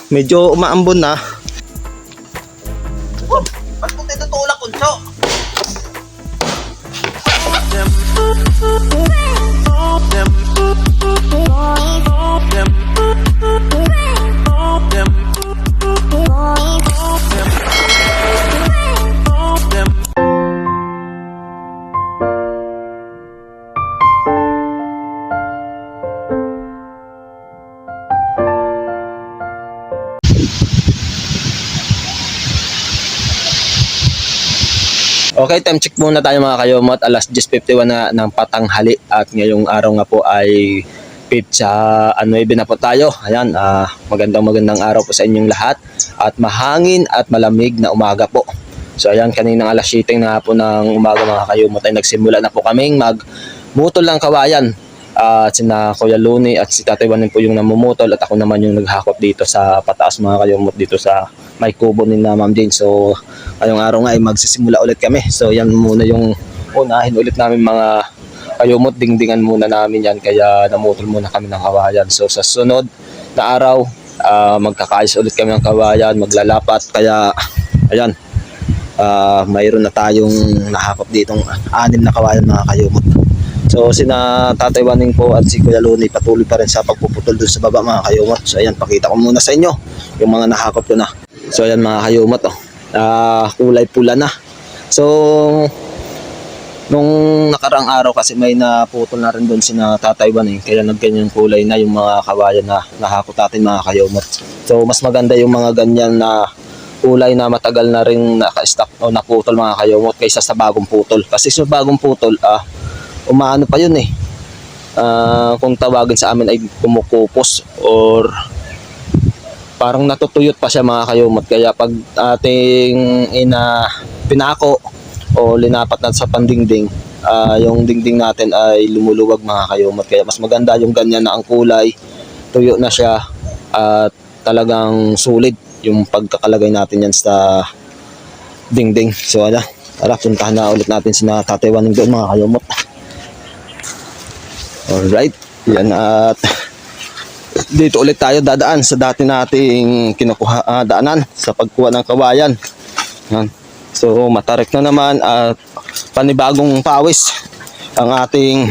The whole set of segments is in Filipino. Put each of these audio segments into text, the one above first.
Medyo umaambon na. Ba't mo tayo tutulak, Kunso? Okay, time check muna tayo mga kayomot. Alas 10:51 na ng patanghali at ngayong araw nga po ay Petsa 9 na po tayo. Ayan, magandang araw po sa inyong lahat at mahangin at malamig na umaga po. So ayan, kaninang alas 7 na po ng umaga mga kayomot ay nagsimula na po kaming magmutol ng kawayan. At sina Kuya Luni at si Tatay Wanin po yung namumutol at ako naman yung naghakot dito sa pataas mga kayomot dito sa may kubo ni na Ma'am Jane. So ngayong araw nga ay magsisimula ulit kami. So yan muna yung unahin ulit namin mga kayomot, dingdingan muna namin yan kaya namutol muna kami ng kawayan. So sa sunod na araw magkakayos ulit kami ng kawayan, maglalapat kaya ayan, mayroon na tayong nahakot ditong 6 na kawayan mga kayomot. So sina Tatay Waning po at si Kuya Luni patuloy pa rin sa pagpuputol dun sa baba mga kayomot. So ayan, pakita ko muna sa inyo yung mga nahakot ko na. So ayan mga kayomot, kulay pula na. So nung nakaraang araw kasi may naputol na rin doon sina Tatay Waning kaya nagganyan kulay na yung mga kawayan na nahakot natin mga kayomot. So mas maganda yung mga ganyan na kulay na matagal na rin naka-stock o naputol mga kayomot kaysa sa bagong putol. Kasi sa bagong putol umaano pa yun kung tawagin sa amin ay kumukupos or parang natutuyot pa siya mga kayomot. Kaya pag ating pinako o linapat natin sa pandingding, yung dingding natin ay lumuluwag mga kayomot. Kaya mas maganda yung ganyan na ang kulay, tuyo na siya at talagang sulit yung pagkakalagay natin yan sa dingding. So tara, puntahan na ulit natin sina Tatay Waning doon mga kayomot. Alright, yan at dito ulit tayo dadaan sa dati nating daanan sa pagkuha ng kawayan. Yan. So matarik na naman at panibagong pawis ang ating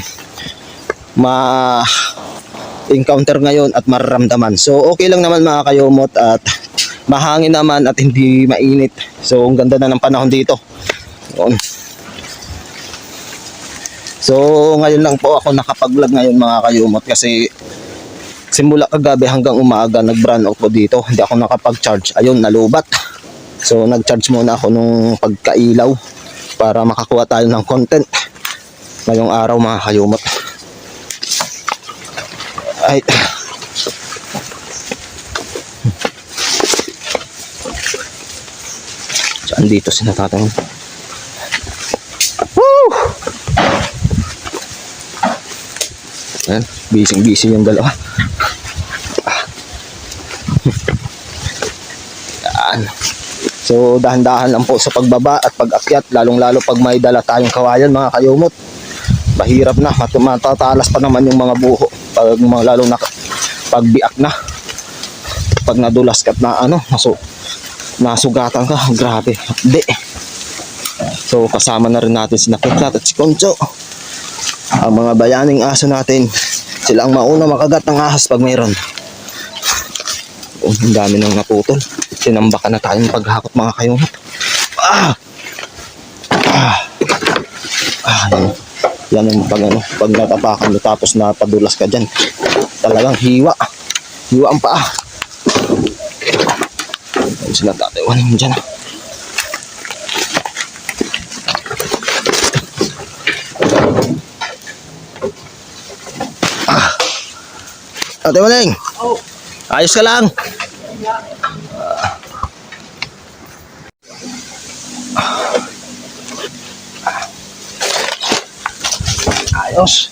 ma-encounter ngayon at mararamdaman. So okay lang naman mga kayomot at mahangin naman at hindi mainit. So ang ganda na ng panahon dito. Yun. So ngayon lang po ako nakapag-vlog ngayon mga kayomot kasi simula kagabi hanggang umaga nag-brown out po dito. Hindi ako nakapag-charge. Ayun, nalubat. So nag-charge muna ako nung pagkailaw para makakuha tayo ng content ngayong araw mga kayomot. Ay. Saan dito sinatatang? Ayan, busy yung dalawa. Yan. So dahan-dahan lang po sa pagbaba at pag-akyat, lalong-lalo pag may dala tayong kawayan mga kayomot. Mahirap na, matatalas pa naman yung mga buho pag lalo na pagbiak na. Pag nadulas ka at nasugatan ka, grabe. Hindi. So kasama na rin natin si Nakitlat at si Konso. Ang mga bayaning aso natin, sila ang mauna makagat ng ahas pag mayroon. Ang dami nang naputol. Sinambakan na tayong paghakot mga kayomot. Yan ang pag natapakan mo tapos napadulas ka dyan. Talagang hiwa ang paa. Sila Tatay Waning dyan. Tatay Waning, ayos ka lang. Ayos.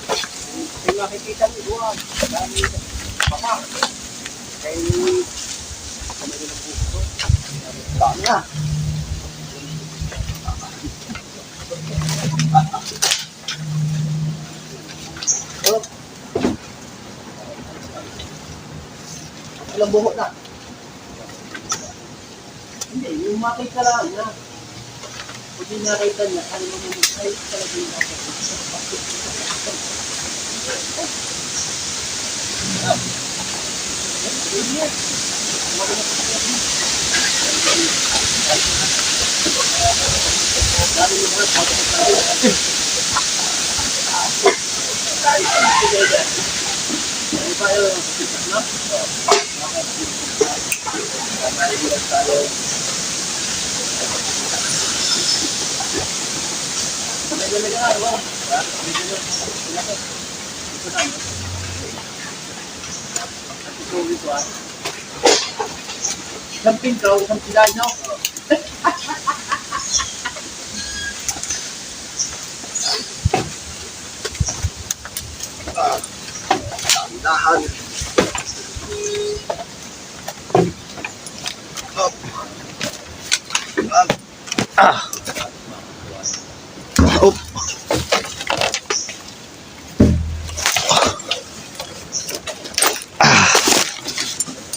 Ilang buhok na? Hindi, yung makita lang na. Kung yung nakita niya, ano mo naman ay talaga yung isang pinto, isang pilar, no? Dahan. Up.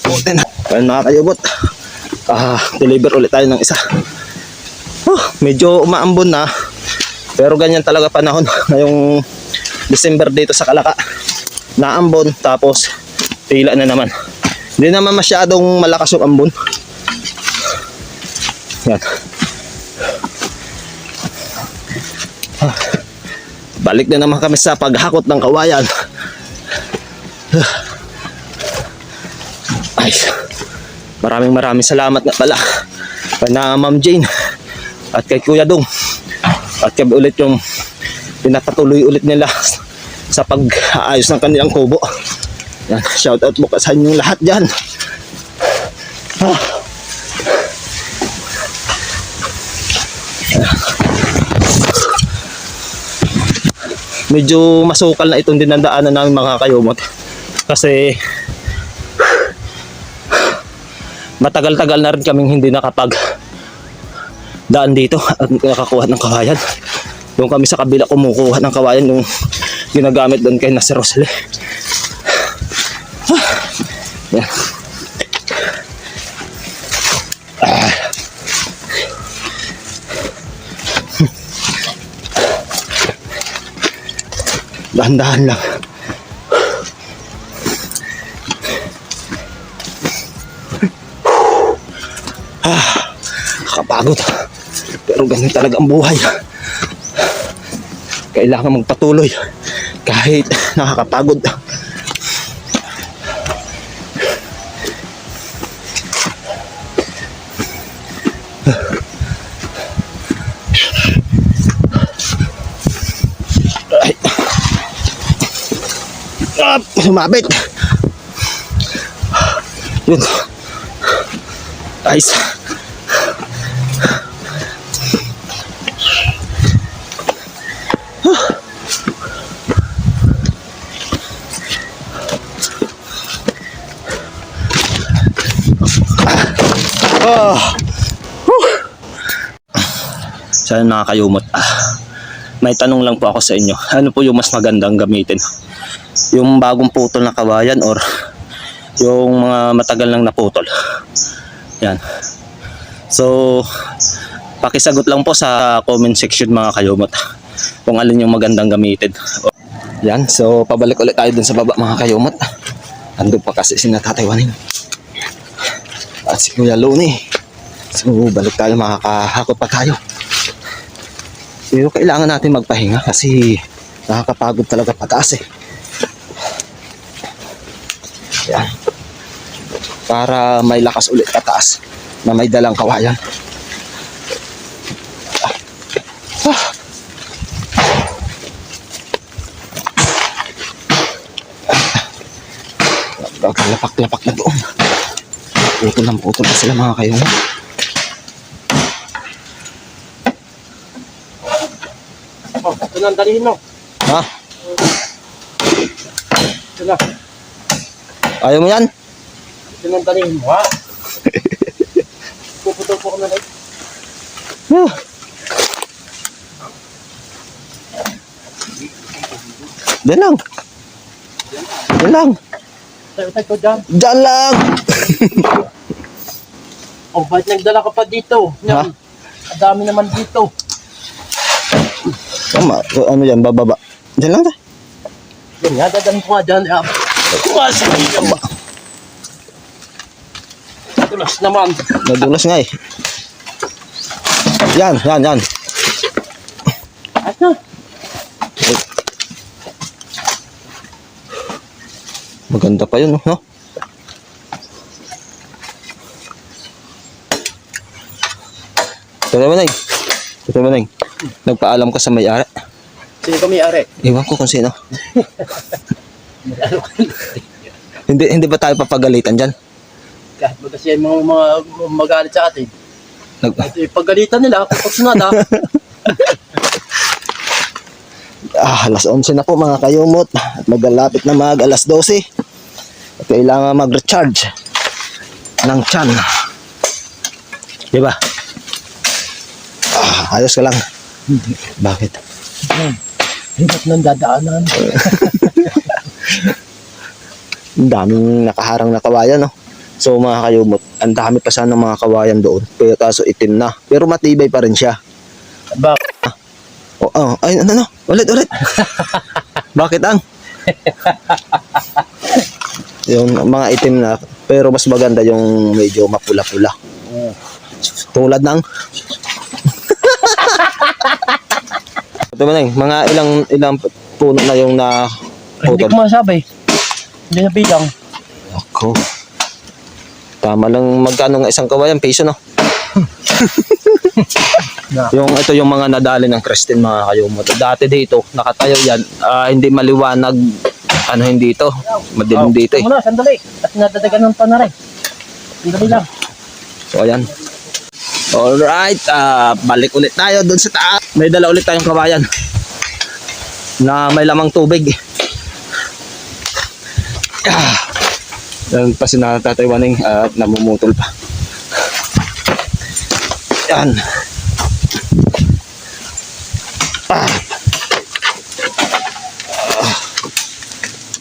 Buti na. Ayun mga kayubot. Deliver ulit tayo ng isa. Medyo umaambon na. Pero ganyan talaga panahon. Ngayong December dito sa Kalaka. Naambon tapos tila na naman. Hindi naman masyadong malakas yung ambon. Yan. Balik na naman kami sa paghakot ng kawayan. Ay, maraming salamat nga pala kay na Ma'am Jane at kay Kuya Dong at kay ulit yung pinapatuloy ulit nila sa pag-aayos ng kanilang kubo. Yan, shout out po sa inyong lahat dyan. Medyo masukal na itong dinadaanan namin mga kayumot kasi matagal-tagal na rin kaming hindi nakapag daan dito at nakakuha ng kawayan. Doon kami sa kabila kumukuha ng kawayan yung ginagamit doon kay Nasir Rosale. Yan. Dahan-dahan lang. Kapagod. Pero ganun talaga ang buhay. Kailangan magpatuloy kahit nakakapagod. Sumabit. Yun. Ayos. Sana nakakayumot. May tanong lang po ako sa inyo. Ano po yung mas magandang gamitin? Yung bagong putol na kawayan or yung mga matagal nang naputol? Yan. So, pakisagot lang po sa comment section mga kayumot kung alin yung magandang gamitin. Yan. So, pabalik ulit tayo dun sa baba mga kayumot. Andun pa kasi si Tatay Waning at si Kuya Loni. So, balik tayo, makakahakot pa tayo. Pero kailangan natin magpahinga kasi nakakapagod talaga pataas eh. Yan. Para may lakas ulit pataas na may dalang kawayan. Lapak-lapak na doon. Putol na sila mga kayong. Ito na ang dalihin mo. Ha? Ito na. Ayaw mo yan? Ito na ang dalihin mo, ha? Puputol po ko na lang. Diyan lang. Diyan lang. Tayo ko dyan. Diyan lang. Oh, ba't nagdala ka pa dito? Ha? Yan. Ang dami naman dito. Tama. So, ano yan, bababa. Diyan lang tayo. Yan nga, dadaan ko nga dyan. Sige ba? Tulas naman. Nadulas nga eh. Yan. Ano? Maganda pa yun, no? Ito ba, Neng? Nagpaalam ka sa may-ari. Sino ka may-ari? Iwan ko kung sino. hindi ba tayo papagalitan dyan? Kahit ba kasi yung mga magalit sa atin. Ito yung paggalitan nila, kapag sunod ha. Alas 11 na po mga kayumot. At maglalapit na alas 12. At kailangan mag-recharge ng tiyan. Diba? Ayos ka lang. Bakit? Hirap nang dadaanan. Ang daming nakaharang na kawayan, no? So mga kayumot, ang dami pa sana ng mga kawayan doon. Pero kaso itim na. Pero matibay pa rin siya. Bakit? Ay, ano? Ulit. Bakit ang? Yung mga itim na, pero mas maganda yung medyo mapula-pula. Tulad ng ito ba na mga ilang puno na yung na Hindi ko masabi. Hindi na bilang. Ako. Tama lang magkano nga isang kawayan, piso no? Ito yung mga nadali ng Crestin mga kayumot. Dati dito, nakatayo yan, hindi maliwanag, hindi ito, madilim dito eh. Muna, sandali. At nadadagan ng panare. Sandali lang. So ayan. Alright, balik ulit tayo doon sa taas. May dala ulit tayong kawayan na may lamang tubig. Yan pa sinatatawaning at namumutol pa. Yan.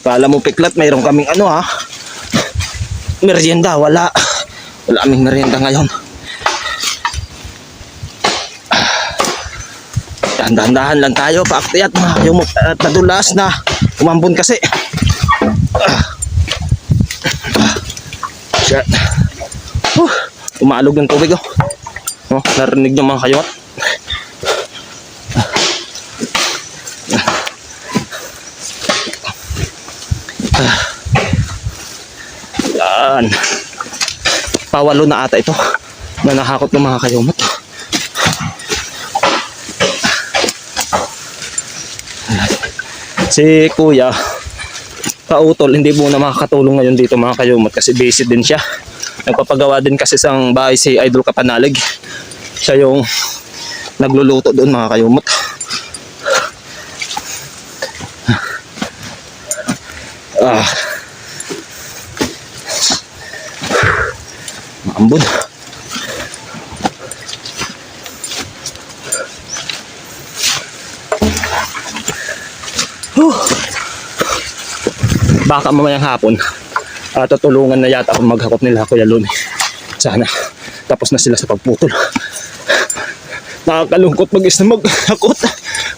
Kala mo piklat, mayroon kaming merienda. Wala kaming merienda ngayon. Dahan-dahan lang tayo, paakyat mga kayumot at nadulas na umambon kasi. Shit. Umalog ng tubig narinig nyo mga kayumot. Yan. Pawalo na ata ito na nakakot ng mga kayumot. Si Kuya Kautol hindi muna makakatulong ngayon dito mga kayumot kasi busy din siya. Nagpapagawa din kasi sa bahay si Idol Kapanalig. Siya yung nagluluto doon mga kayumot. Maambon. Baka mamayang hapon tutulungan na yata akong maghakot nila Kuya Luni. Sana tapos na sila sa pagputol. Nakakalungkot mag-is na maghakot.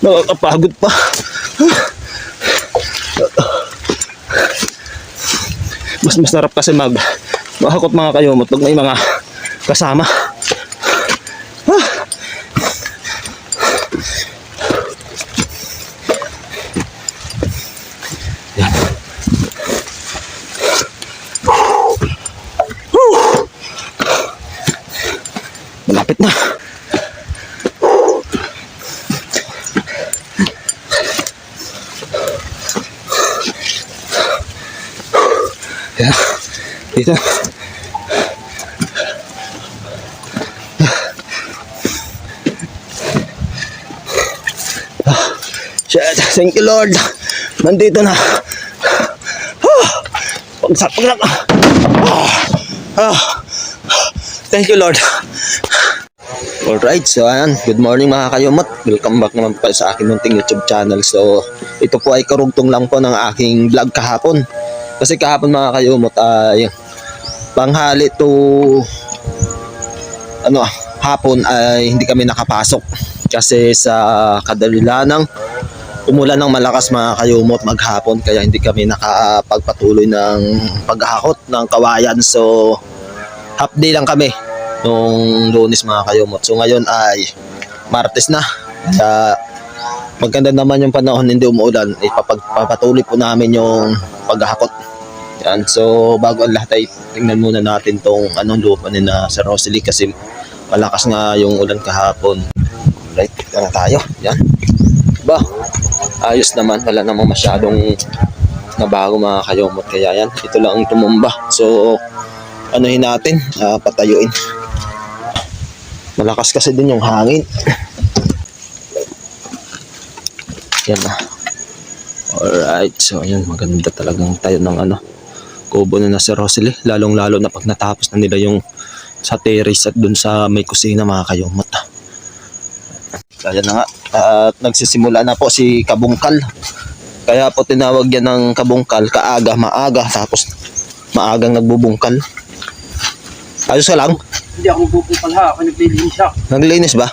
Nakakapagod pa. Mas masarap kasi maghakot mga kayumot pag may mga kasama. Yan. Malapit na. Yan. Dito. Thank you Lord. Nandito na. Pagsapag lang. Thank you Lord. Alright, so ayan, good morning mga kayumot. Welcome back naman pa sa aking munting YouTube channel. So ito po ay karugtong lang po ng aking vlog kahapon. Kasi kahapon mga kayumot ay panghali to ano, hapon ay hindi kami nakapasok kasi sa kadahilanang umulan ng malakas mga kayumot maghapon, kaya hindi kami nakapagpatuloy ng paghahakot ng kawayan. So half day lang kami nung Lunes mga kayumot. So ngayon ay Martes na, kaya maganda naman yung panahon, hindi umuulan. Ipapatuloy po namin yung paghahakot. Yan. So bago ang lahat ay tingnan muna natin tong anong lupa ni na sa Rosalie kasi malakas nga yung ulan kahapon. Right, tignan na tayo. Yan. Ba, ayos naman, wala namang masyadong nabago mga kayumot, kaya yan, ito lang ang tumumba. So anuhin natin, patayuin. Malakas kasi din yung hangin. Yan na. Alright, so ayan, maganda talagang tayo ng ano, kubo na si Rosalie, lalong lalo na pag natapos na nila yung sa terrace at dun sa may kusina mga kayumot. Kaya na nga, at nagsisimula na po si Kabungkal. Kaya po tinawag yan ng Kabungkal, kaaga, maaga, tapos maagang nagbubungkal. Ayos ka lang? Hindi ako nagpupungkal ha, ako naglilinis siya. Naglinis ba?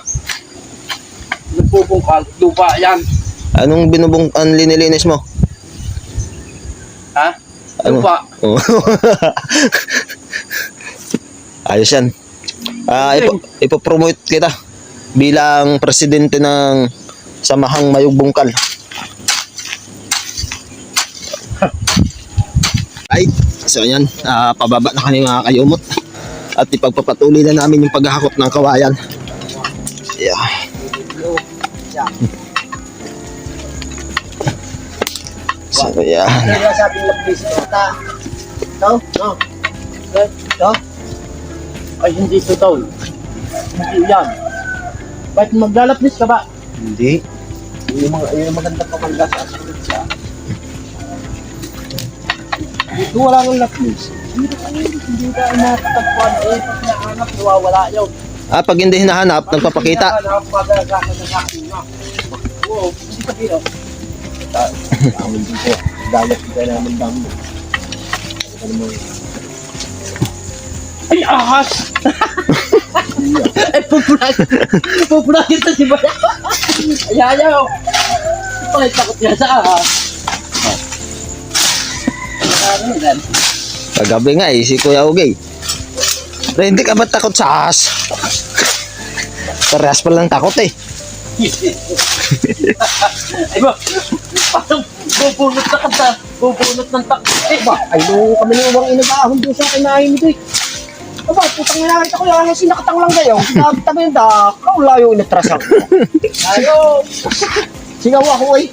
Nagpupungkal, lupa yan. Anong linilinis mo? Ha? Ano? Lupa. Oh. Ayos yan. Ipopromote kita bilang presidente ng Samahang Mayugbungkal. Ay, so ayan, pababa na kami mga kayumot. At ipagpapatuloy na namin yung paghahakot ng kawayan. Yeah. So yeah. Kaya sabi ng place ito, no? Ito? Ay, hindi ito tol. Hindi yan. Bakit maglalapnis ka ba? Hindi. Yung maganda pa mangga sa asunod siya. Dito wala nang lapnis. Hindi ka nakatagpuan eh. Pag nahanap, nawawala yun. Pag hindi hinahanap, nagpapakita. Oo, hindi ka dito. Amin dito. Dalat kita namin dami. Ay, ahas! Ay, pupulagin sa si Baya. Ay, ayaw. Bakit takot niya sa ahas? Ano yan? Kagabi nga si Kuya Ugay. Pero hindi ka ba takot sa ahas? Parehas pa lang takot eh. Ay ba, parang bubunot na kanta, bubunot ng takot. Eh ba, ay nung kami nung mga inagahon doon sa kinahin nito eh. Aba, putang nakita ko yung sinakatang lang kayo. Tabi yung dakaw, layo inatras ako. Ayo, singaw ako eh.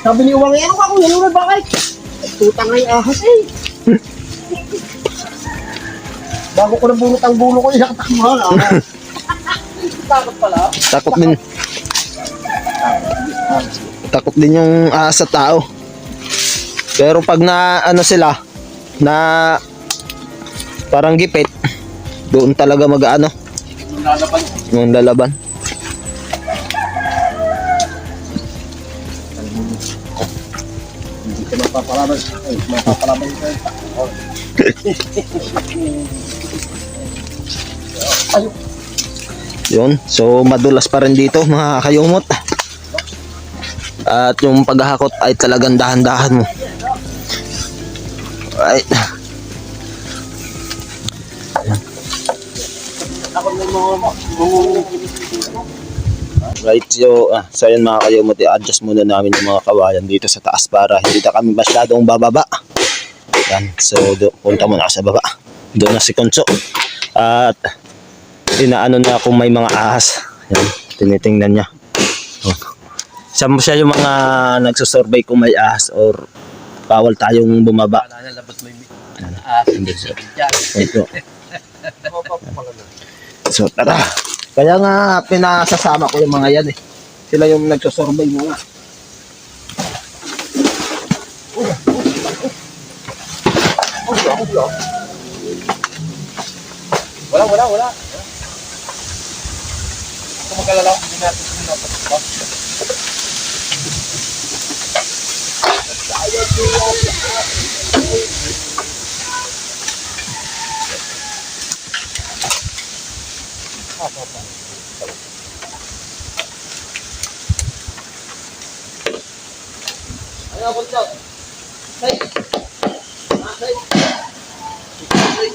Sabi ni Uwang, ano ako, nalunod ba kayo? Putang ay ahas eh. Bago ko nabunot ang bulo ko, inakatakmahan ah. Takot pala. Takot din yung ahas sa tao. Pero pag na ano sila, na parang gipit, doon talaga mag-ano, yung lalaban. Hindi ka mapapalaban. Ay, mapapalaban ka. Ayun. Yun, so madulas pa rin dito mga kayumot. At yung paghahakot ay talagang dahan-dahan mo. Right. Ako may mga Right, so yun mga kayumot, i-adjust muna namin yung mga kawayan dito sa taas para hindi na kami masyadong bababa. Yan, so punta muna sa baba. Doon na si Konso. At inaano na kung may mga ahas. Yan, tinitingnan niya. Siya yung mga nagsusurvey kung may ahas or bawal tayong bumaba. Hindi siya. Ito. So tara. Kaya nga pinasasama ko yung mga yan eh. Sila yung nagsusurvey mga. Wala. Kung magkalala ko, hindi natin sinapot. Ano, bunso? Hey! Hey!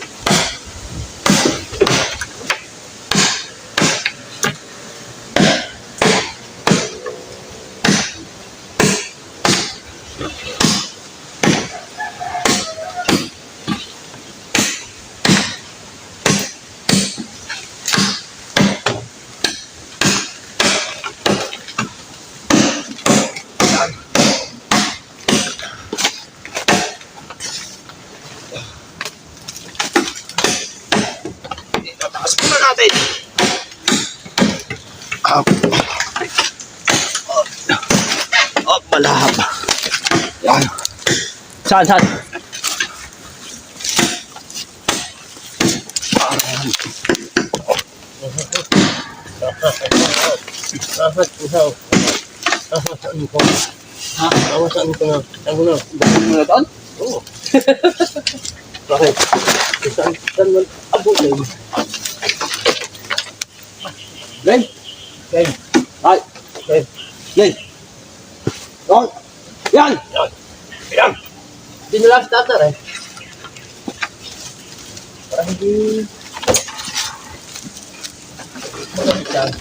Taas muna natin. Up. Up, malahap. Yan. Saan? Saan ko na? Dahil mo na doon? Oo. Bakit? Saan mo abot na yun? Glenn! Glenn! Ay! Glenn! Glenn! Doon! Yan! Yan! Dinala sa tatar eh. Para hindi... Magamit yan.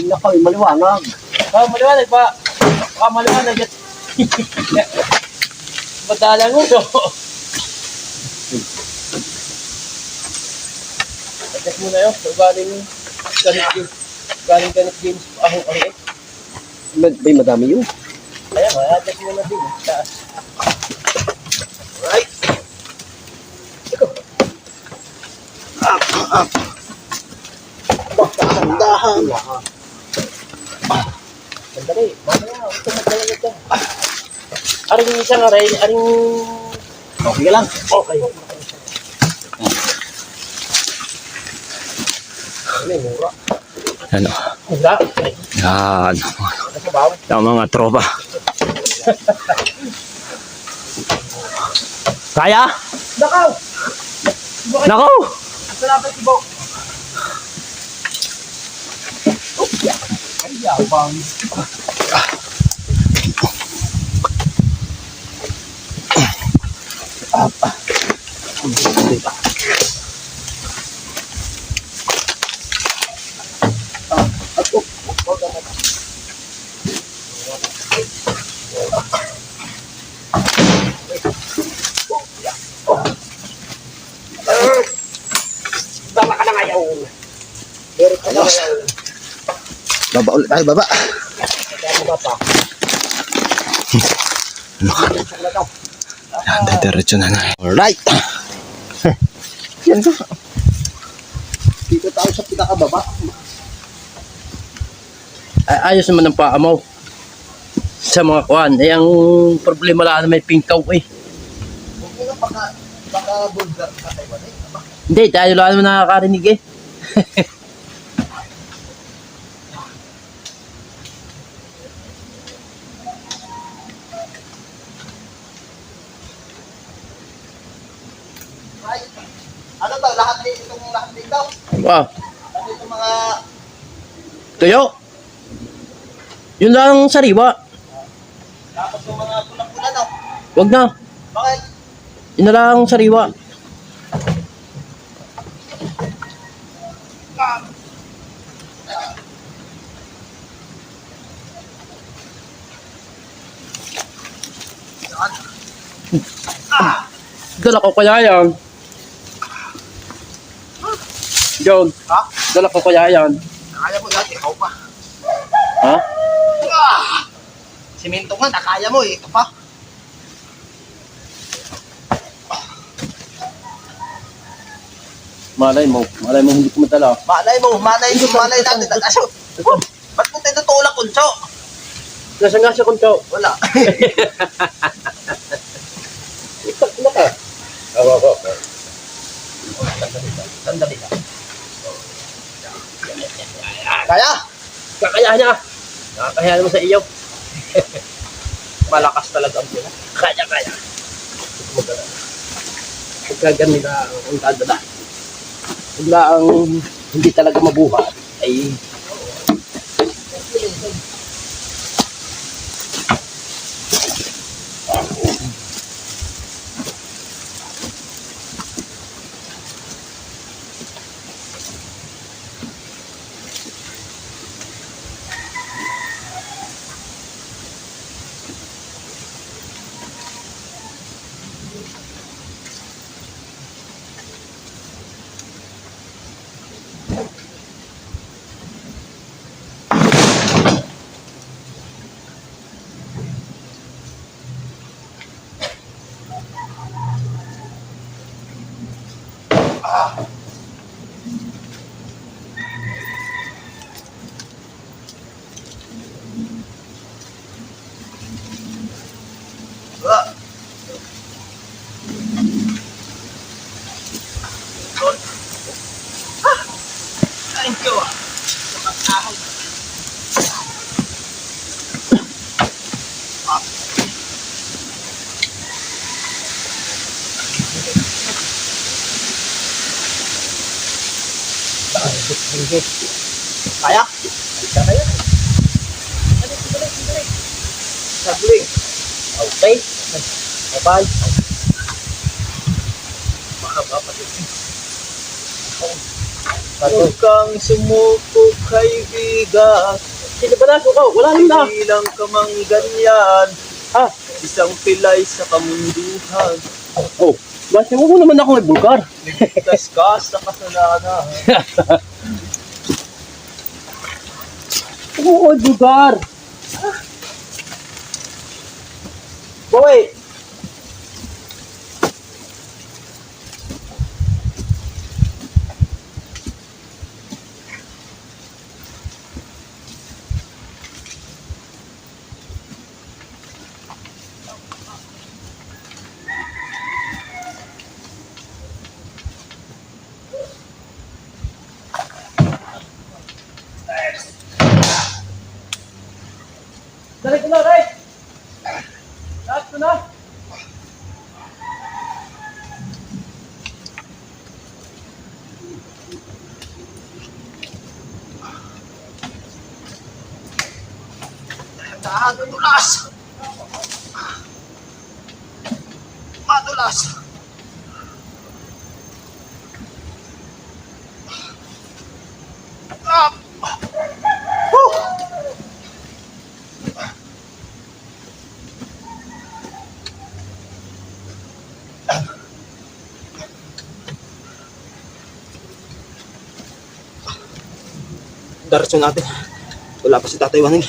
Nakaw, maliwanag. Oh, maliwanag pa. Baka maliwanag at... Madalang mo to. Adjust mo na yun. Galing ganit games. Ahong-ahong. May madami yun. Ayan, adjust mo na din. Taas. Right. Ikaw. Up. Dahan. Sandali, mamaya, ito magdalagat ka. Aring isang aray, aring... Okay lang. Okay. Ano, mura. Ano? Mura? Yan. Ano ba? Yung mga tropa. Kaya? Nakaw! Nako! Salamat, Ibo. Ay, yabang. Baba ka na ngayon. Meron ka na ngayon. Baba ulit tayo, baba. Baba pa. Yan, diretso na na. Alright. Yan ka. Dito tayo sa pinakababa. Ayos naman ang paa mo sa mga kuhan. Eh, ang problema lang na may pingkaw eh. Huwag mo na baka bulgar ka tayo ba? Hindi, tayo lang naman nakakarinig eh. Ay, ano to? Lahat dito? Ah, Ano itong mga... tuyo. Yun lang sariwa. Tapos yung mga pulang-pula, no? Wag na. Bakit? Yun na lang sariwa. Dala ko kaya yan. John, Ha? dala ko kaya yan. Nakaya mo dati, ikaw pa. Ha? Simento nga, nakaya mo eh. Ito pa. Malay mo hindi ko madala. Malay natin. Aso, ba't mo tinutulak, Kunso? Nasa nga siya kunto. Wala. Itak na ka. Ako. Sandali lang. Kaya? Kakayahan niya. Nakakayahan mo sa iyo. Malakas talaga ang pila. Kaya. Pagka ganun na ang dadala. Bigla ang hindi talaga mabuhat ay Thank you. Kaya? Sagling. okay. Bye. Huwag kang sumuko, kaibigan. Sino ba na? Sukaw? Wala nang na. Hindi lang ka mang ganyan. Ah, Isang pilay sa kamunduhan. oh. Basta mo naman ako may bulkar. Ligtas ka sa kasalanan. Oo, bulkar. Boy. Dali ko na, Ray. Lahat ko na. Madulas. Madulas. Diretso natin. Wala pa si Tatay Waning.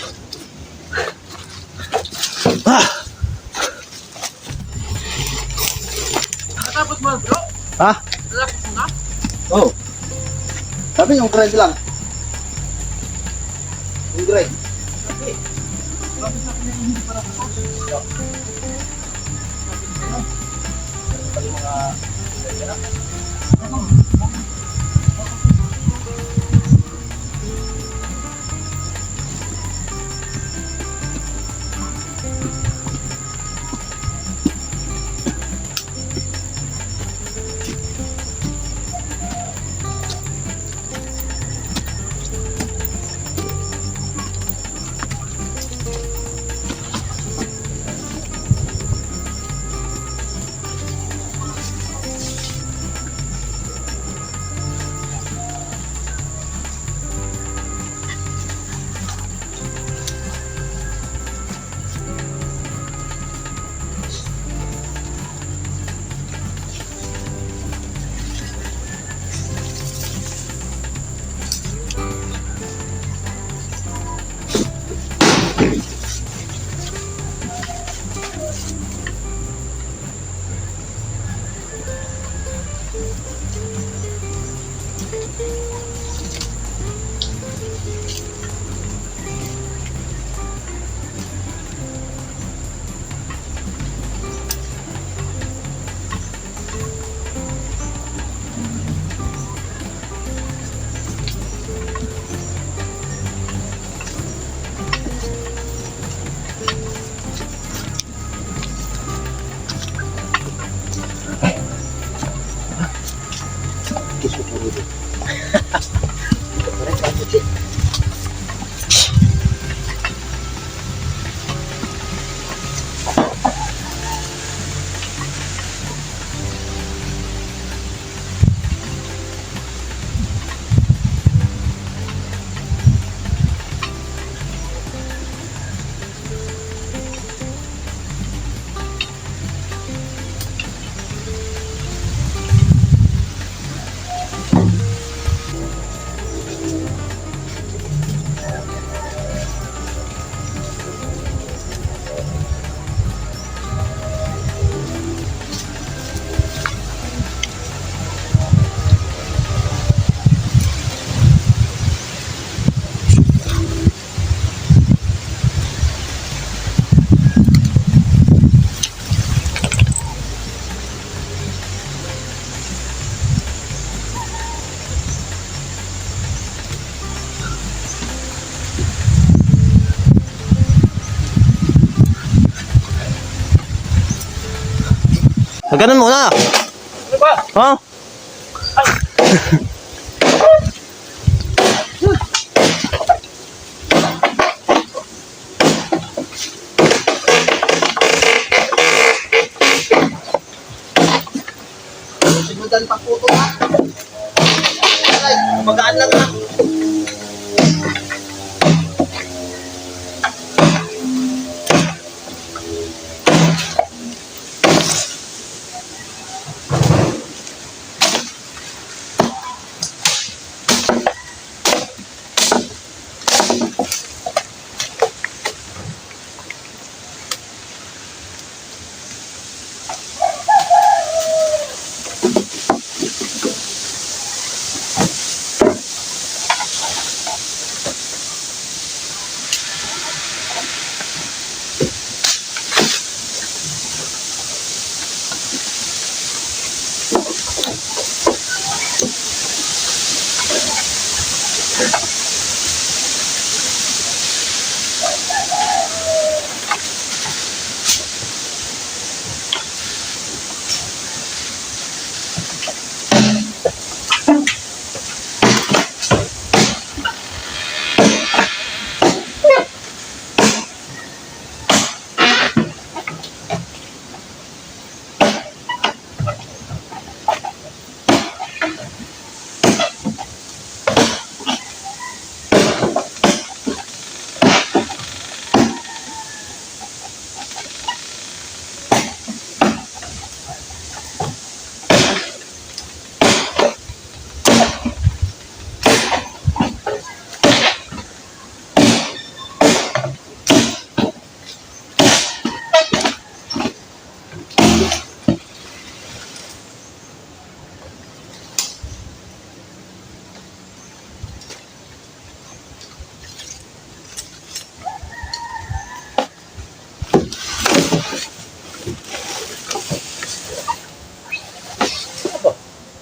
Natapos mo, bro? Ha? Natapos mo na? Oo. Sabi yung grind lang. Yung grind. Ganun muna. Ano ba? Ha? Sinudan pa puto ha. Ay, magaan lang ha.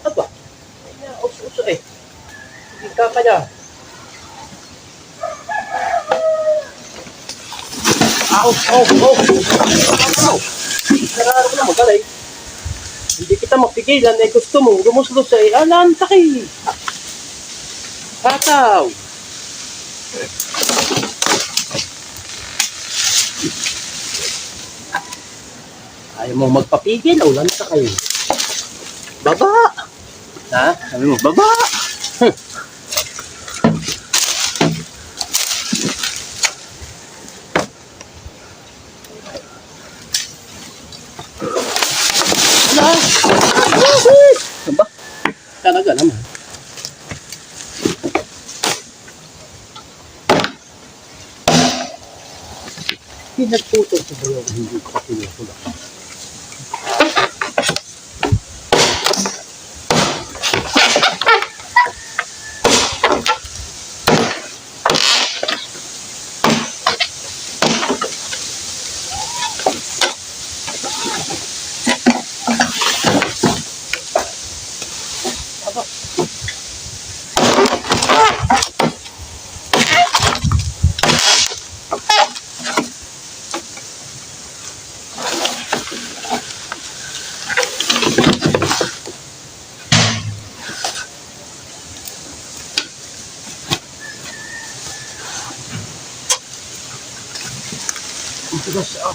Aba. Uso eh. Hindi ka kaya. Nararo ko na magaling. Hindi kita mapigilan eh gusto mo lumuslos eh. Alam, taki. Hataw. Ayaw mo magpapigil, ulan ka kayo. Baba! Ha? Sabi mo, baba! Ala! Baba! Talaga naman. Pinagputol ko ba yung hindi ko pinutulak? Tigas ah.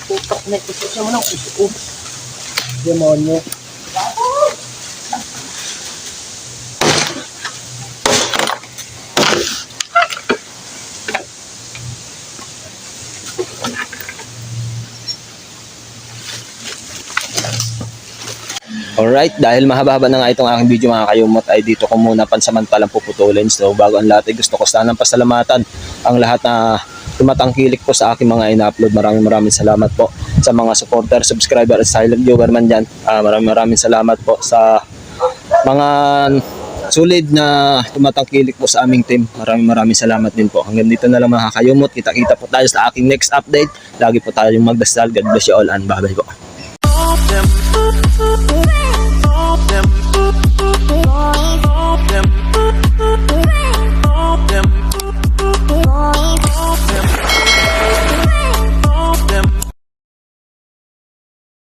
Putak na ito. Siya mo ng uso. Demonyo. Alright, dahil mahaba-haba na nga itong aking video mga kayumot, ay dito ko muna pansamantalang puputulin. So bago ang lahat ay gusto ko sanang pasalamatan ang lahat na tumatangkilik po sa aking mga ina-upload. Maraming salamat po sa mga supporter, subscriber at silent viewer man dyan. Maraming salamat po sa mga sulit na tumatangkilik po sa aming team. Maraming salamat din po. Hanggang dito na lang mga kayumot. Kita-kita po tayo sa aking next update. Lagi po tayong magdasal. God bless you all and bye-bye po.